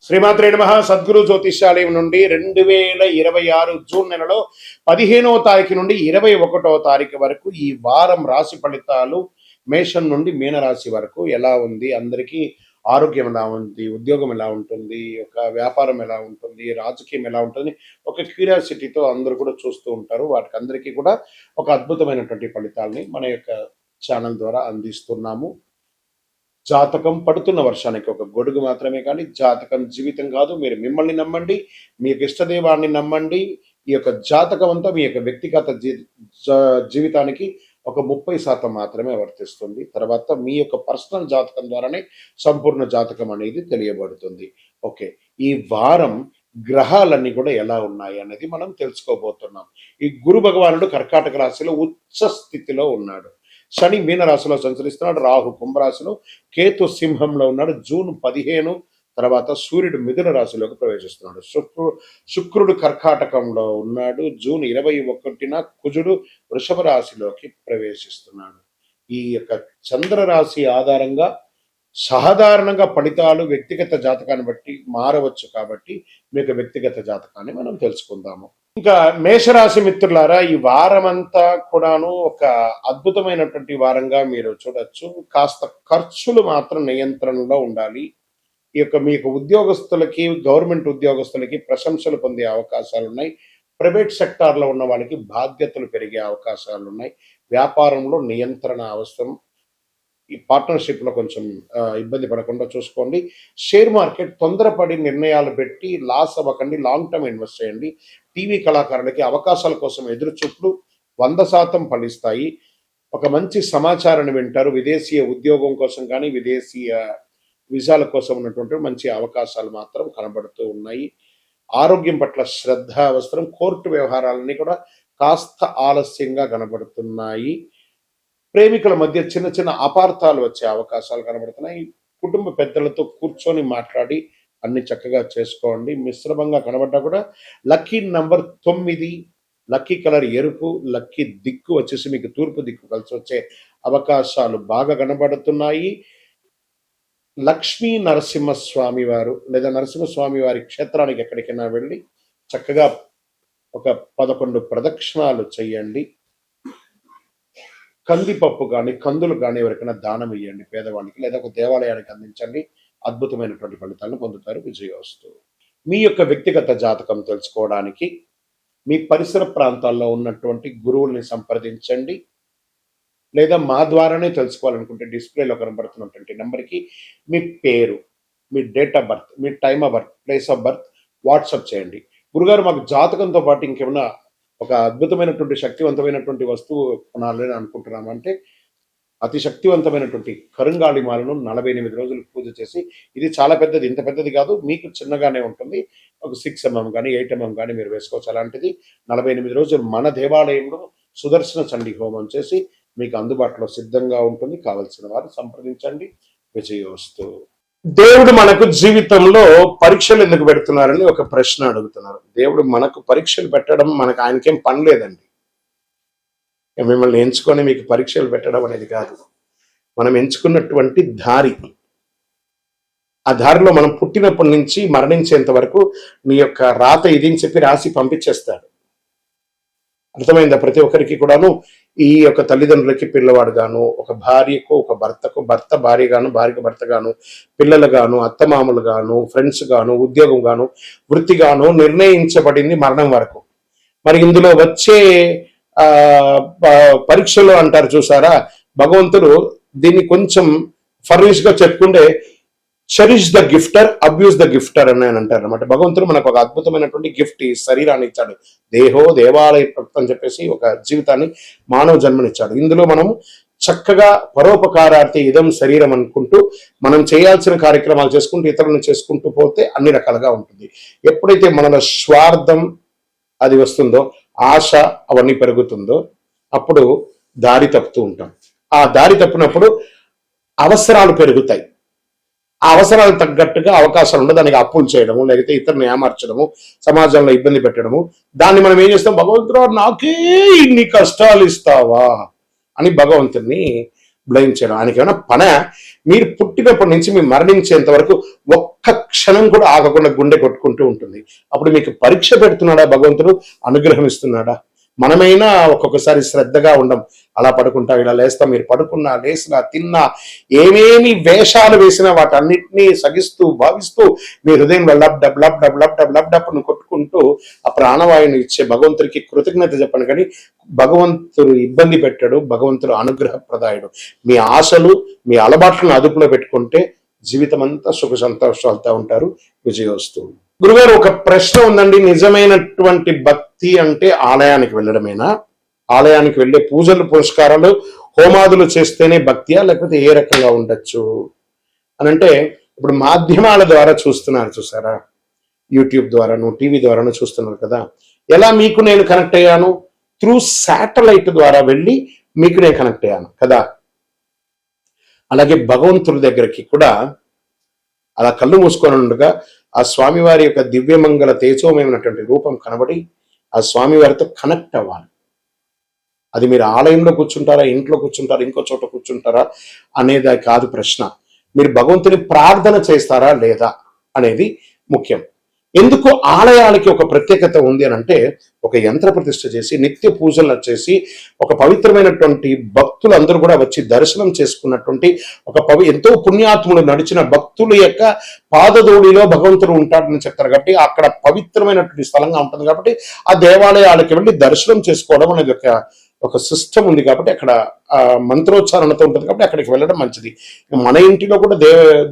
శ్రీమాత్రే నమః. సద్గురు జ్యోతిష్యాలయం నుండి 2026 జూన్ నెలలో 15వ తారీఖు నుండి 21వ తారీఖు వరకు ఈ వారం రాశి ఫలితాలు మేషం నుండి మీనరాశి వరకు ఎలా ఉంది, అందరికీ ఆరోగ్యం ఎలా ఉంది, ఉద్యోగం ఎలా ఉంటుంది, ఒక వ్యాపారం ఎలా ఉంటుంది, రాజకీయం ఎలా ఉంటుంది, ఒక క్యూరియాసిటీతో అందరూ కూడా చూస్తూ ఉంటారు. వాటికి అందరికీ కూడా ఒక అద్భుతమైనటువంటి ఫలితాలని మన యొక్క ఛానల్ ద్వారా అందిస్తున్నాము. జాతకం పడుతున్న వర్షానికి ఒక గొడుగు మాత్రమే, కానీ జాతకం జీవితం కాదు. మీరు మిమ్మల్ని నమ్మండి, మీ యొక్క ఇష్టదైవాన్ని నమ్మండి. ఈ యొక్క జాతకం అంతా మీ యొక్క వ్యక్తిగత జీవితానికి ఒక 30% మాత్రమే వర్తిస్తుంది. తర్వాత మీ యొక్క పర్సనల్ జాతకం ద్వారానే సంపూర్ణ జాతకం అనేది తెలియబడుతుంది. ఓకే, ఈ వారం గ్రహాలన్నీ కూడా ఎలా ఉన్నాయి అనేది మనం తెలుసుకోబోతున్నాం. ఈ గురు భగవానుడు కర్కాటక రాశిలో ఉచ్చ స్థితిలో ఉన్నాడు. శని మీనరాశిలో సంచరిస్తున్నాడు. రాహు కుంభరాశిలో, కేతు సింహంలో ఉన్నాడు. జూన్ 15 తర్వాత సూర్యుడు మిథున రాశిలోకి ప్రవేశిస్తున్నాడు. శుక్రుడు కర్కాటకంలో ఉన్నాడు. జూన్ 21న కుజుడు వృషభ రాశిలోకి ప్రవేశిస్తున్నాడు. ఈ యొక్క చంద్ర రాశి ఆధారంగా సాధారణంగా ఫలితాలు వ్యక్తిగత జాతకాన్ని బట్టి మారవచ్చు. కాబట్టి మీకు వ్యక్తిగత జాతకాన్ని మనం తెలుసుకుందాము. ఇంకా మేషరాశి మిత్రులారా, ఈ వారం అంతా కూడాను ఒక అద్భుతమైనటువంటి వారంగా మీరు చూడొచ్చు. కాస్త ఖర్చులు మాత్రం నియంత్రణలో ఉండాలి. ఈ యొక్క మీకు ఉద్యోగస్తులకి, గవర్నమెంట్ ఉద్యోగస్తులకి ప్రశంసలు పొందే అవకాశాలు ఉన్నాయి. ప్రైవేట్ సెక్టార్లో ఉన్న వాళ్ళకి బాధ్యతలు పెరిగే అవకాశాలు ఉన్నాయి. వ్యాపారంలో నియంత్రణ అవసరం. ఈ పార్ట్నర్షిప్లో కొంచెం ఇబ్బంది పడకుండా చూసుకోండి. షేర్ మార్కెట్ తొందరపడి నిర్ణయాలు పెట్టి లాస్ అవ్వకండి. లాంగ్ టర్మ్ ఇన్వెస్ట్ చేయండి. టీవీ కళాకారులకి అవకాశాల కోసం ఎదురు చూపులు 100% ఫలిస్తాయి. ఒక మంచి సమాచారాన్ని వింటారు. విదేశీయ ఉద్యోగం కోసం కానీ, విదేశీయ వీసాల కోసం ఉన్నటువంటి మంచి అవకాశాలు మాత్రం కనబడుతూ ఉన్నాయి. ఆరోగ్యం పట్ల శ్రద్ధ అవసరం. కోర్టు వ్యవహారాలన్నీ కూడా కాస్త ఆలస్యంగా కనబడుతున్నాయి. ప్రేమికుల మధ్య చిన్న చిన్న అపార్థాలు వచ్చే అవకాశాలు కనబడుతున్నాయి. కుటుంబ పెద్దలతో కూర్చొని మాట్లాడి అన్ని చక్కగా చేసుకోండి. మిశ్రమంగా కనబడ్డా కూడా లక్కీ నంబర్ 9, లక్కీ కలర్ ఎరుపు, లక్కీ దిక్కు వచ్చేసి మీకు తూర్పు దిక్కు కలిసి వచ్చే అవకాశాలు బాగా కనబడుతున్నాయి. లక్ష్మీ నరసింహస్వామి వారు లేదా నరసింహస్వామి వారి క్షేత్రానికి ఎక్కడికైనా వెళ్ళి చక్కగా ఒక 11 ప్రదక్షిణాలు చేయండి. కందిపప్పు కానీ, కందులు కానీ ఎవరికైనా దానం ఇవ్వండి పేదవాళ్ళకి, లేదా ఒక దేవాలయానికి అందించండి. అద్భుతమైనటువంటి ఫలితాలను పొందుతారు. విజయోస్తు. మీ యొక్క వ్యక్తిగత జాతకం తెలుసుకోవడానికి మీ పరిసర ప్రాంతాల్లో ఉన్నటువంటి గురువుల్ని సంప్రదించండి, లేదా మా ద్వారానే తెలుసుకోవాలనుకుంటే డిస్ప్లేలో కనబడుతున్నటువంటి నెంబర్కి మీ పేరు, మీ డేట్ ఆఫ్ బర్త్, మీ time of birth, place of birth WhatsApp చేయండి. గురుగారు, మాకు జాతకంతో పాటు ఇంకేమైనా ఒక అద్భుతమైనటువంటి శక్తివంతమైనటువంటి వస్తువు కొనాలని అనుకుంటున్నాము అంటే, అతి శక్తివంతమైనటువంటి కరుంగాళి మాలను 48 రోజులు పూజ చేసి, ఇది చాలా పెద్దది, ఇంత పెద్దది కాదు, మీకు చిన్నగానే ఉంటుంది, ఒక 6 mm కానీ 8 mm కానీ మీరు వేసుకోవచ్చు. అలాంటిది 48 రోజులు మన దేవాలయంలో సుదర్శన చండీ హోమం చేసి మీకు అందుబాటులో సిద్ధంగా ఉంటుంది. కావలసిన వారు సంప్రదించండి. విజయోస్తు. దేవుడు మనకు జీవితంలో పరీక్షలు ఎందుకు పెడుతున్నారని ఒక ప్రశ్న అడుగుతున్నారు. దేవుడు మనకు పరీక్షలు పెట్టడం, మనకు ఆయనకేం పని లేదండి. మిమ్మల్ని ఎంచుకొని మీకు పరీక్షలు పెట్టడం అనేది కాదు. మనం ఎంచుకున్నటువంటి దారి, ఆ దారిలో మనం పుట్టినప్పటి నుంచి మరణించేంత వరకు మీ యొక్క రాత ఇది అని చెప్పి రాసి పంపించేస్తాడు. అర్థమైందా? ప్రతి ఒక్కరికి కూడాను ఈ యొక్క తల్లిదండ్రులకి పిల్లవాడు గాను, ఒక భార్యకు ఒక భర్తకు భర్త భార్య గాను, భార్యకు భర్త గాను, పిల్లలు గాను, అత్తమామలు గాను, ఫ్రెండ్స్ గాను, ఉద్యోగం గాను, వృత్తి గాను నిర్ణయించబడింది మరణం వరకు. మరి ఇందులో వచ్చే పరీక్షలు అంటారు చూసారా, భగవంతుడు దీన్ని కొంచెం ఫర్నిష్ గా చెప్పుకుంటే చెరిష్ ద గిఫ్టర్, అబ్యూస్ ద గిఫ్టర్ అని అంటారు అనమాట. భగవంతుడు మనకు ఒక అద్భుతమైనటువంటి గిఫ్ట్, ఈ శరీరాన్ని ఇచ్చాడు. దేహో దేవాలయ భక్తి అని చెప్పేసి ఒక జీవితాన్ని, మానవ జన్మనిచ్చాడు. ఇందులో మనం చక్కగా పరోపకారార్థి ఇదం శరీరం అనుకుంటూ మనం చేయాల్సిన కార్యక్రమాలు చేసుకుంటూ ఇతరులను చేసుకుంటూ పోతే అన్ని రకాలుగా ఉంటుంది. ఎప్పుడైతే మనలో స్వార్థం అది వస్తుందో, ఆశ అవన్నీ పెరుగుతుందో, అప్పుడు దారి తప్పుతూ ఉంటాం. ఆ దారి తప్పినప్పుడు అవసరాలు పెరుగుతాయి. ఆ అవసరాలకు తగ్గట్టుగా అవకాశాలు ఉండదు. దానికి అప్పులు చేయడము, లేకపోతే ఇతరులను ఏమార్చడము, సమాజంలో ఇబ్బంది పెట్టడము. దాన్ని మనం ఏం చేస్తాం, భగవంతుడు నాకే ఇన్ని కష్టాలు ఇస్తావా అని భగవంతుడిని బ్లేమ్ చేయడం. ఆయనకి ఏమైనా పనే? మీరు పుట్టినప్పటి నుంచి మీరు మరణించేంత వరకు ఒక్క క్షణం కూడా ఆగకుండా గుండె కొట్టుకుంటూ ఉంటుంది. అప్పుడు మీకు పరీక్ష పెడుతున్నాడా భగవంతుడు? అనుగ్రహం ఇస్తున్నాడా? మనమైనా ఒక్కొక్కసారి శ్రద్ధగా ఉండం, అలా పడుకుంటాం, ఇలా లేస్తాం. మీరు పడుకున్నా, లేసినా, తిన్నా, ఏమేమి వేషాలు వేసినా వాటన్నిటినీ సగిస్తూ భావిస్తూ మీ హృదయం lub dub lub dub lub dub lub డబ్ను కొట్టుకుంటూ ఆ ప్రాణవాయుని ఇచ్చే భగవంతుడికి కృతజ్ఞత చెప్పండి. కానీ భగవంతుడు ఇబ్బంది పెట్టాడు, భగవంతుడు అనుగ్రహప్రదాయుడు. మీ ఆశలు, మీ అలవాట్లను అదుపులో పెట్టుకుంటే జీవితం అంతా సుఖ సంతోషాలతో ఉంటారు. విజయోస్తు. గురుగారు, ఒక ప్రశ్న ఉందండి. నిజమైనటువంటి భక్తి అంటే ఆలయానికి వెళ్ళడమేనా? ఆలయానికి వెళ్ళే పూజలు, పురస్కారాలు, హోమాదులు చేస్తేనే భక్తియా, లేకపోతే ఏ రకంగా ఉండొచ్చు అని అంటే, ఇప్పుడు మాధ్యమాల ద్వారా చూస్తున్నారు చూసారా, యూట్యూబ్ ద్వారాను, టీవీ ద్వారాను చూస్తున్నారు కదా. ఎలా మీకు నేను కనెక్ట్ అయ్యాను? త్రూ శాటిలైట్ ద్వారా వెళ్ళి మీకు నేను కనెక్ట్ అయ్యాను కదా. అలాగే భగవంతుడి దగ్గరికి కూడా అలా కళ్ళు మూసుకొని ఉండగా ఆ స్వామివారి యొక్క దివ్యమంగళ తేజోమయమైనటువంటి రూపం కనబడి ఆ స్వామివారితో కనెక్ట్ అవ్వాలి. అది మీరు ఆలయంలో కూర్చుంటారా, ఇంట్లో కూర్చుంటారా, ఇంకో చోట కూర్చుంటారా అనేది కాదు ప్రశ్న. మీరు భగవంతుని ప్రార్థన చేస్తారా లేదా అనేది ముఖ్యం. ఎందుకు ఆలయాలకి ఒక ప్రత్యేకత ఉంది అని అంటే, ఒక యంత్ర ప్రతిష్ఠ చేసి నిత్య పూజలు చేసి ఒక పవిత్రమైనటువంటి భక్తులందరూ కూడా వచ్చి దర్శనం చేసుకున్నటువంటి ఎంతో పుణ్యాత్ములు నడిచిన భక్తుల యొక్క పాదధూళిలో భగవంతుడు ఉంటాడని చెప్తారు. కాబట్టి అక్కడ పవిత్రమైనటువంటి స్థలంగా ఉంటుంది. కాబట్టి ఆ దేవాలయాలకి వెళ్ళి దర్శనం చేసుకోవడం అనేది ఒక సిస్టమ్ ఉంది. కాబట్టి అక్కడ మంత్రోచ్చారణతో ఉంటుంది. కాబట్టి అక్కడికి వెళ్ళడం మంచిది. మన ఇంటిలో కూడా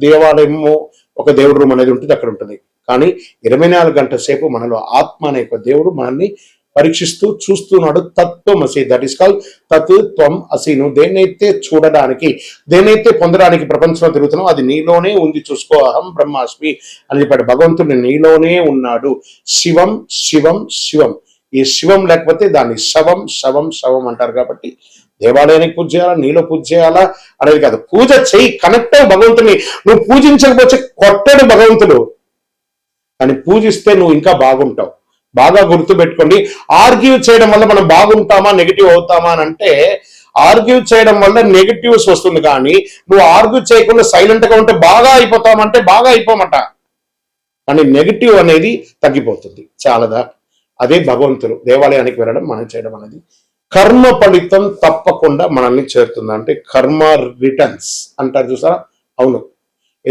దేవాలయము, ఒక దేవుడు రూమ్ అనేది ఉంటుంది, అక్కడ ఉంటుంది. కానీ 24 గంటల సేపు మనలో ఆత్మ అనే ఒక దేవుడు మనల్ని పరీక్షిస్తూ చూస్తున్నాడు. తత్వమసి, దట్ ఈస్ కాల్ తత్ త్వం అసి. నువ్వు దేన్నైతే చూడడానికి, దేన్నైతే పొందడానికి ప్రపంచంలో తిరుగుతున్నావు అది నీలోనే ఉంది, చూసుకో. అహం బ్రహ్మాస్మి అని చెప్పాడు. భగవంతుడు నీలోనే ఉన్నాడు. శివం శివం శివం. ఈ శివం లేకపోతే దాన్ని శవం శవం శవం అంటారు. కాబట్టి దేవాలయానికి పూజ చేయాలా, నీలో పూజ చేయాలా అనేది కాదు. పూజ చెయ్యి, కనెక్ట్ అవ్వు భగవంతుని. నువ్వు పూజించకపోతే కొట్టడు భగవంతుడు, కానీ పూజిస్తే నువ్వు ఇంకా బాగుంటావు. బాగా గుర్తు పెట్టుకోండి. ఆర్గ్యూ చేయడం వల్ల మనం బాగుంటామా, నెగిటివ్ అవుతామా అని అంటే, ఆర్గ్యూ చేయడం వల్ల నెగిటివ్స్ వస్తుంది. కానీ నువ్వు ఆర్గ్యూ చేయకుండా సైలెంట్ గా ఉంటే బాగా అయిపోతామంటే బాగా అయిపోమట. కానీ నెగిటివ్ అనేది తగ్గిపోతుంది. చాలదా? అదే భగవంతుడు. దేవాలయానికి వెళ్ళడం, మనం చేయడం అనేది కర్మ ఫలితం తప్పకుండా మనల్ని చేరుతుంది. అంటే కర్మ రిటర్న్స్ అంటారు చూసారా. అవును,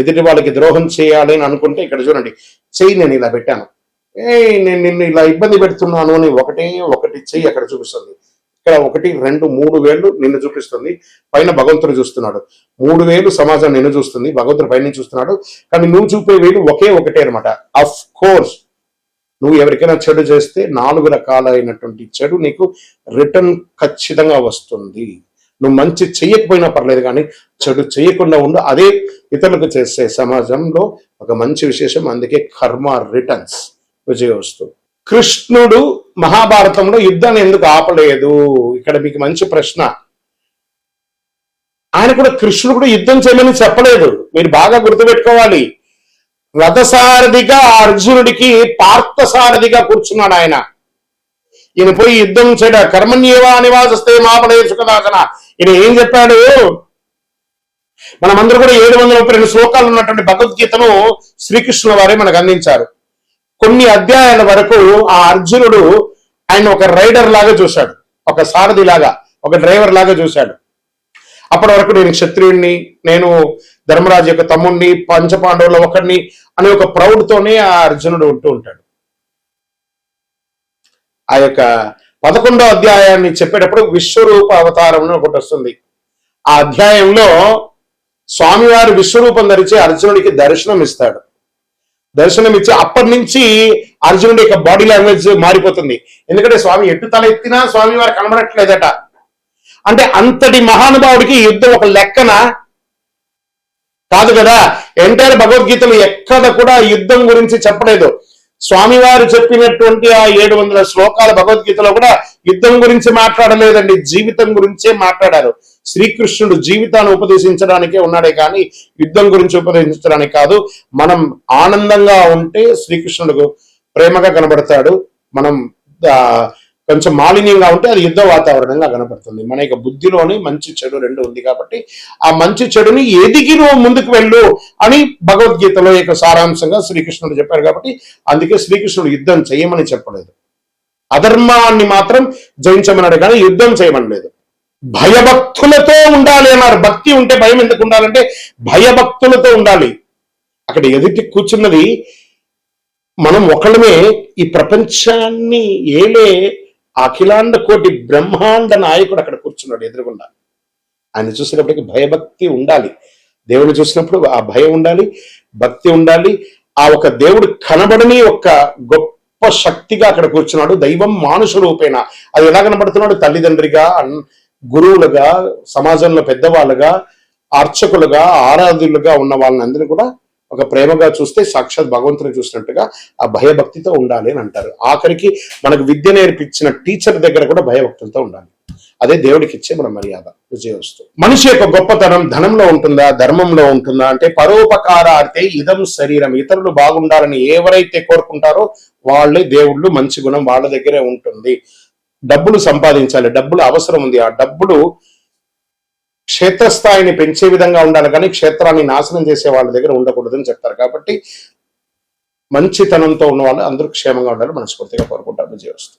ఎదుటి వాళ్ళకి ద్రోహం చేయాలి అని అనుకుంటే ఇక్కడ చూడండి, చెయ్యి నేను ఇలా పెట్టాను, నేను నిన్ను ఇలా ఇబ్బంది పెడుతున్నాను అని ఒకటి చెయ్యి అక్కడ చూపిస్తుంది. ఇక్కడ 1, 2, 3 వేళ్ళు నిన్ను చూపిస్తుంది. పైన భగవంతుడు చూస్తున్నాడు. 3 వేలు సమాజం నిన్ను చూస్తుంది, భగవంతుడు పైన చూస్తున్నాడు. కానీ నువ్వు చూపే వేలు ఒకటే అనమాట. అఫ్ కోర్స్ నువ్వు ఎవరికైనా చెడు చేస్తే 4 రకాలైనటువంటి చెడు నీకు రిటర్న్ ఖచ్చితంగా వస్తుంది. నువ్వు మంచి చెయ్యకపోయినా పర్లేదు, కానీ చెడు చేయకుండా ఉండు. అదే ఇతరులకు చేసే సమాజంలో ఒక మంచి విశేషం. అందుకే కర్మ రిటర్న్స్. విజయోస్తు. కృష్ణుడు మహాభారతంలో యుద్ధాన్ని ఎందుకు ఆపలేదు? ఇక్కడ మీకు మంచి ప్రశ్న. కృష్ణుడు కూడా యుద్ధం చేయమని చెప్పలేదు. మీరు బాగా గుర్తుపెట్టుకోవాలి. రథసారథిగా అర్జునుడికి పార్థసారథిగా కూర్చున్నాడు ఆయన. ఈయన పోయి యుద్ధం చేయడా, కర్మణ్యేవా నివాసస్తే మాపడే సుఖదాసన. ఈయన ఏం చెప్పాడు? మనమందరూ కూడా 732 శ్లోకాలు ఉన్నటువంటి భగవద్గీతను శ్రీకృష్ణుల వారే మనకు అందించారు. కొన్ని అధ్యాయాల వరకు ఆ అర్జునుడు ఆయన ఒక రైడర్ లాగా చూశాడు, ఒక సారథి లాగా, ఒక డ్రైవర్ లాగా చూశాడు. అప్పటి వరకు నేను క్షత్రియుడిని, నేను ధర్మరాజు యొక్క తమ్ముడిని, పంచపాండవుల ఒకడిని అనే ఒక ప్రౌడ్ తోనే ఆ అర్జునుడు ఉంటూ ఉంటాడు. ఆ యొక్క 11వ అధ్యాయాన్ని చెప్పేటప్పుడు విశ్వరూప అవతారం ఒకటి వస్తుంది. ఆ అధ్యాయంలో స్వామివారి విశ్వరూపం ధరించి అర్జునుడికి దర్శనం ఇస్తాడు. దర్శనం ఇచ్చి అప్పటి నుంచి అర్జునుడి యొక్క బాడీ లాంగ్వేజ్ మారిపోతుంది. ఎందుకంటే స్వామి ఎటు తల ఎత్తినా స్వామివారు కనబడట్లేదట. అంటే అంతటి మహానుభావుడికి యుద్ధం ఒక లెక్కన కాదు కదా. ఎంటైర్ భగవద్గీతలు ఎక్కడ కూడా యుద్ధం గురించి చెప్పలేదు. స్వామివారు చెప్పినటువంటి ఆ 700 శ్లోకాల భగవద్గీతలో కూడా యుద్ధం గురించి మాట్లాడలేదండి, జీవితం గురించే మాట్లాడారు. శ్రీకృష్ణుడు జీవితాన్ని ఉపదేశించడానికే ఉన్నాడే కానీ యుద్ధం గురించి ఉపదేశించడానికి కాదు. మనం ఆనందంగా ఉంటే శ్రీకృష్ణుడు ప్రేమగా కనబడతాడు. మనం కొంచెం మాలిన్యంగా ఉంటే అది యుద్ధ వాతావరణంగా కనపడుతుంది. మన యొక్క బుద్ధిలోని మంచి చెడు రెండు ఉంది కాబట్టి ఆ మంచి చెడుని ఎదిగి నువ్వు ముందుకు వెళ్ళు అని భగవద్గీతలో యొక్క సారాంశంగా శ్రీకృష్ణుడు చెప్పారు. కాబట్టి అందుకే శ్రీకృష్ణుడు యుద్ధం చేయమని చెప్పలేదు, అధర్మాన్ని మాత్రం జయించమన్నాడు కానీ యుద్ధం చేయమనలేదు. భయభక్తులతో ఉండాలి అన్నారు. భక్తి ఉంటే భయం ఎందుకు ఉండాలంటే భయభక్తులతో ఉండాలి. అక్కడ ఎదుటి కూర్చున్నది మనం ఒకళ్ళమే, ఈ ప్రపంచాన్ని ఏలే అఖిలాండ కోటి బ్రహ్మాండ నాయకుడు అక్కడ కూర్చున్నాడు ఎదురుగుండా. ఆయన చూసినప్పటికీ భయభక్తి ఉండాలి. దేవుని చూసినప్పుడు ఆ భయం ఉండాలి, భక్తి ఉండాలి. ఆ ఒక దేవుడు కనబడని ఒక గొప్ప శక్తిగా అక్కడ కూర్చున్నాడు. దైవం మానుష రూపేణ. అది ఎలా కనబడుతున్నాడు? తల్లిదండ్రిగా, గురువులుగా, సమాజంలో పెద్దవాళ్ళుగా, అర్చకులుగా, ఆరాధులుగా ఉన్న వాళ్ళని అందరినీ కూడా ఒక ప్రేమగా చూస్తే సాక్షాత్ భగవంతుని చూసినట్టుగా ఆ భయభక్తితో ఉండాలి అని అంటారు. ఆఖరికి మనకు విద్య నేర్పించిన టీచర్ దగ్గర కూడా భయభక్తులతో ఉండాలి. అదే దేవుడికి ఇచ్చే మన మర్యాద, విజయవస్తు. మనిషి యొక్క గొప్పతనం ధనంలో ఉంటుందా, ధర్మంలో ఉంటుందా అంటే పరోపకారార్థే ఇదం శరీరం. ఇతరులు బాగుండాలని ఎవరైతే కోరుకుంటారో వాళ్ళే దేవుళ్ళు. మంచి గుణం వాళ్ళ దగ్గరే ఉంటుంది. డబ్బులు సంపాదించాలి, డబ్బులు అవసరం ఉంది. ఆ డబ్బులు క్షేత్రస్థాయిని పెంచే విధంగా ఉండాలి కానీ క్షేత్రాన్ని నాశనం చేసే వాళ్ళ దగ్గర ఉండకూడదని చెప్తారు. కాబట్టి మంచితనంతో ఉన్న వాళ్ళు అందరూ క్షేమంగా ఉండాలి మనస్ఫూర్తిగా కోరుకుంటారు. విజయవస్తు.